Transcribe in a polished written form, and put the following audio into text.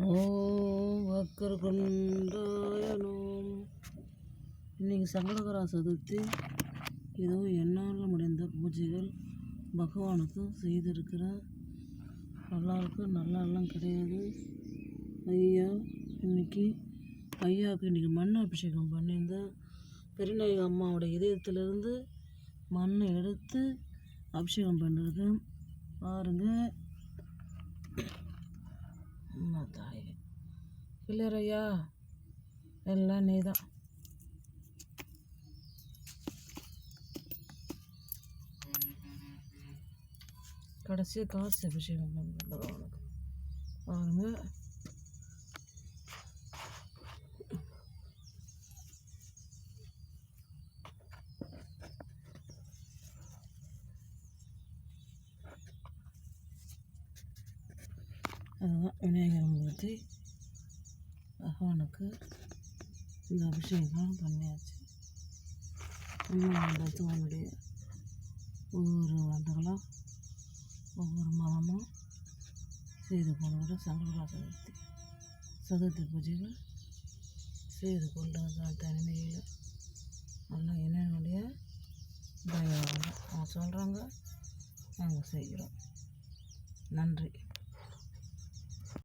ஓம் வக்கரகுண்டாயனோம். இன்றைக்கி சங்கடகரா சதுர்த்தி. ஏதோ என்னால் முடிந்த பூஜைகள் பகவானுக்கு செய்திருக்கிறேன். நல்லாலாம் கிடையாது. இன்றைக்கி இன்றைக்கி மண் அபிஷேகம் பண்ணியிருந்தேன். பெரியநாயகி அம்மாவோட இதயத்திலிருந்து மண்ணை எடுத்து அபிஷேகம் பண்ணியிருக்கேன். பாருங்கள். அம்மா தாயே பிள்ளைரையா எல்லாம் நீ தான். கடைசியாக காசு அபிஷேகம் பண்ணுறது அவனுக்கு பாருங்க. அதுதான் விநாயகர் மூர்த்தி பகவானுக்கு இந்த அபிஷேகம் பண்ணியாச்சு. அவனுடைய ஒவ்வொரு ஆண்டுகளும் ஒவ்வொரு மதமும் செய்து கொண்டு சங்கடகரா சதுர்த்தி பூஜைகள் செய்து கொண்டு தான் தனிமையில் நல்லா என்னுடைய தயவாக அவங்க சொல்கிறாங்க, நாங்கள் செய்கிறோம். நன்றி.